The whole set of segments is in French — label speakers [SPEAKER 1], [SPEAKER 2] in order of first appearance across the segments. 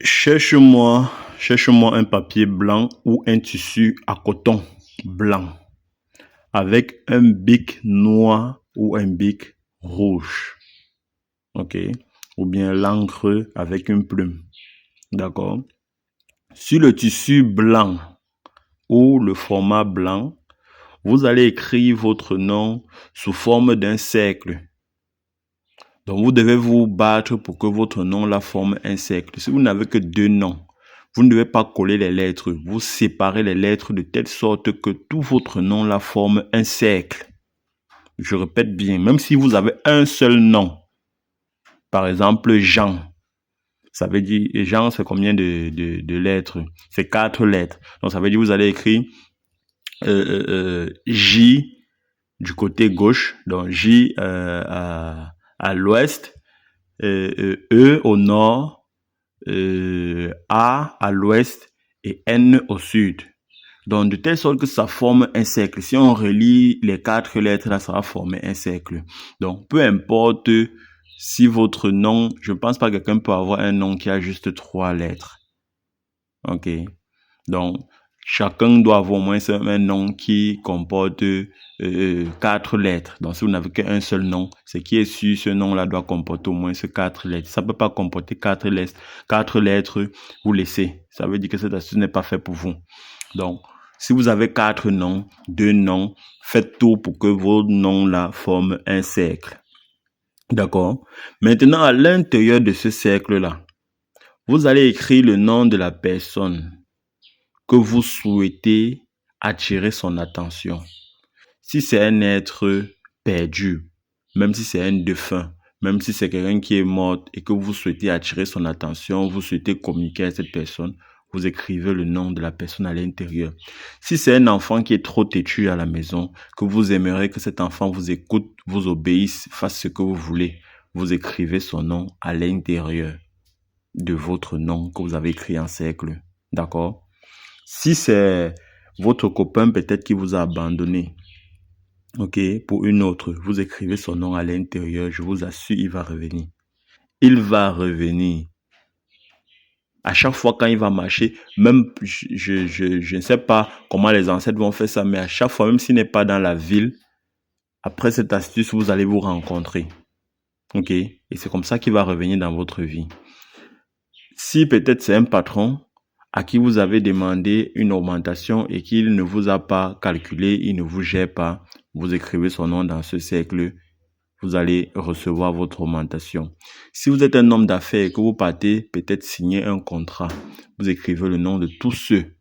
[SPEAKER 1] Cherche-moi un papier blanc ou un tissu à coton blanc avec un bic noir ou un bic rouge. OK? Ou bien l'encre avec une plume. D'accord? Sur le tissu blanc ou le format blanc, vous allez écrire votre nom sous forme d'un cercle. Donc, vous devez vous battre pour que votre nom là forme un cercle. Si vous n'avez que deux noms, vous ne devez pas coller les lettres. Vous séparez les lettres de telle sorte que tout votre nom là forme un cercle. Je répète bien, même si vous avez un seul nom, par exemple Jean, ça veut dire, Jean c'est combien de lettres? C'est 4 lettres. Donc ça veut dire vous allez écrire J du côté gauche, donc J à l'ouest, E au nord, A à l'ouest et N au sud. Donc, de telle sorte que ça forme un cercle. Si on relie les 4 lettres, là, ça va former un cercle. Donc, peu importe si votre nom, je ne pense pas que quelqu'un peut avoir un nom qui a juste 3 lettres. OK. Donc, chacun doit avoir au moins un nom qui comporte 4 lettres. Donc, si vous n'avez qu'un seul nom, ce qui est sûr, ce nom-là doit comporter au moins 4 lettres. Ça ne peut pas comporter 4 lettres, vous laissez. Ça veut dire que cette astuce n'est pas faite pour vous. Donc, si vous avez 4 noms, 2 noms, faites tout pour que vos noms-là forment un cercle. D'accord? Maintenant, à l'intérieur de ce cercle-là, vous allez écrire le nom de la personne que vous souhaitez attirer son attention. Si c'est un être perdu, même si c'est un défunt, même si c'est quelqu'un qui est mort et que vous souhaitez attirer son attention, vous souhaitez communiquer à cette personne, vous écrivez le nom de la personne à l'intérieur. Si c'est un enfant qui est trop têtu à la maison, que vous aimeriez que cet enfant vous écoute, vous obéisse, fasse ce que vous voulez, vous écrivez son nom à l'intérieur de votre nom que vous avez écrit en cercle. D'accord? Si c'est votre copain peut-être qui vous a abandonné, OK, pour une autre, vous écrivez son nom à l'intérieur, je vous assure, il va revenir. Il va revenir. À chaque fois quand il va marcher, même, je ne sais pas comment les ancêtres vont faire ça, mais à chaque fois, même s'il n'est pas dans la ville, après cette astuce, vous allez vous rencontrer. OK? Et c'est comme ça qu'il va revenir dans votre vie. Si peut-être c'est un patron à qui vous avez demandé une augmentation et qu'il ne vous a pas calculé, il ne vous gère pas, vous écrivez son nom dans ce cercle, vous allez recevoir votre augmentation. Si vous êtes un homme d'affaires et que vous partez peut-être signer un contrat, vous écrivez le nom de tous ceux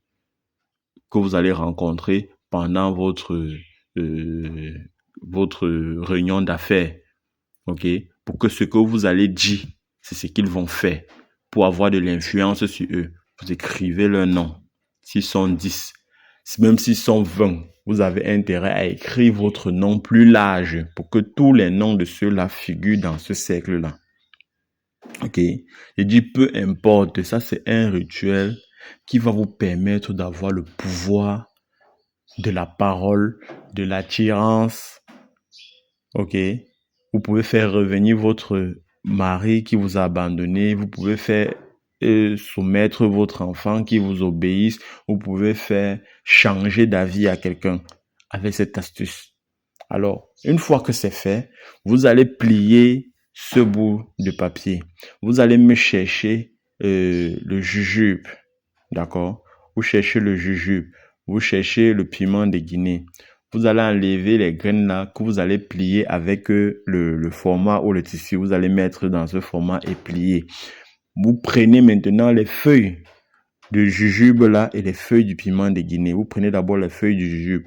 [SPEAKER 1] que vous allez rencontrer pendant votre réunion d'affaires. OK? Pour que ce que vous allez dire, c'est ce qu'ils vont faire. Pour avoir de l'influence sur eux, vous écrivez leur nom. S'ils sont 10, même s'ils sont 20, vous avez intérêt à écrire votre nom plus large pour que tous les noms de ceux-là figurent dans ce cercle-là. OK? Je dis peu importe, ça c'est un rituel qui va vous permettre d'avoir le pouvoir de la parole, de l'attirance. OK? Vous pouvez faire revenir votre mari qui vous a abandonné. Vous pouvez faire soumettre votre enfant qui vous obéisse. Vous pouvez faire changer d'avis à quelqu'un avec cette astuce. Alors, une fois que c'est fait, vous allez plier ce bout de papier. Vous allez me chercher le jujube. D'accord? Vous cherchez le jujube. Vous cherchez le piment de Guinée. Vous allez enlever les graines là que vous allez plier avec le format ou le tissu. Vous allez mettre dans ce format et plier. Vous prenez maintenant les feuilles de jujube là et les feuilles du piment de Guinée. Vous prenez d'abord les feuilles du jujube.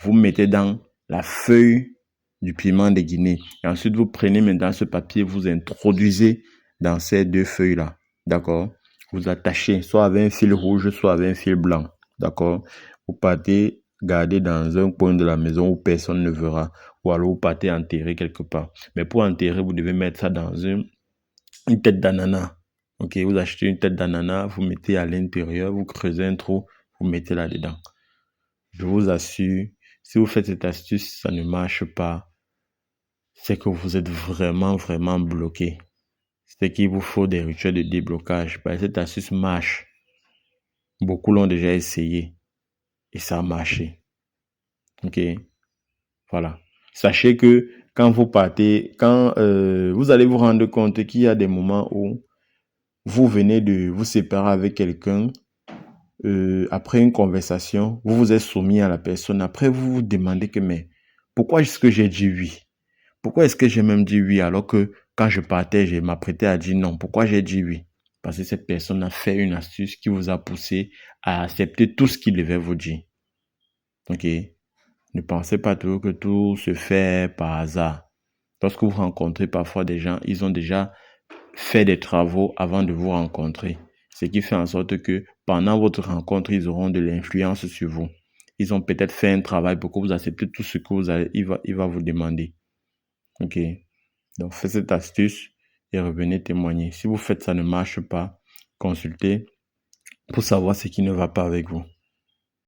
[SPEAKER 1] Vous mettez dans la feuille du piment de Guinée. Et ensuite, vous prenez maintenant ce papier, vous introduisez dans ces deux feuilles là. D'accord? Vous attachez soit avec un fil rouge, soit avec un fil blanc. D'accord? Vous partez garder dans un coin de la maison où personne ne verra. Ou alors vous partez enterrer quelque part. Mais pour enterrer, vous devez mettre ça dans une tête d'ananas. OK, vous achetez une tête d'ananas, vous mettez à l'intérieur, vous creusez un trou, vous mettez là-dedans. Je vous assure, si vous faites cette astuce, ça ne marche pas, c'est que vous êtes vraiment, vraiment bloqué. c'est qu'il vous faut des rituels de déblocage. Parce que cette astuce marche. Beaucoup l'ont déjà essayé et ça a marché. Ok, voilà. Sachez que quand vous partez, quand vous allez vous rendre compte qu'il y a des moments où vous venez de vous séparer avec quelqu'un, après une conversation, vous vous êtes soumis à la personne. Après, vous vous demandez que, mais pourquoi est-ce que j'ai dit oui? Pourquoi est-ce que j'ai même dit oui alors que quand je partais, je m'apprêtais à dire non? Pourquoi j'ai dit oui? Parce que cette personne a fait une astuce qui vous a poussé à accepter tout ce qu'il devait vous dire. Ok? Ne pensez pas toujours que tout se fait par hasard. Lorsque vous rencontrez parfois des gens, ils ont déjà fait des travaux avant de vous rencontrer. Ce qui fait en sorte que pendant votre rencontre, ils auront de l'influence sur vous. Ils ont peut-être fait un travail pour que vous acceptez tout ce que il va vous demander. Ok? Donc, faites cette astuce et revenez témoigner. Si vous faites ça ne marche pas, consultez pour savoir ce qui ne va pas avec vous.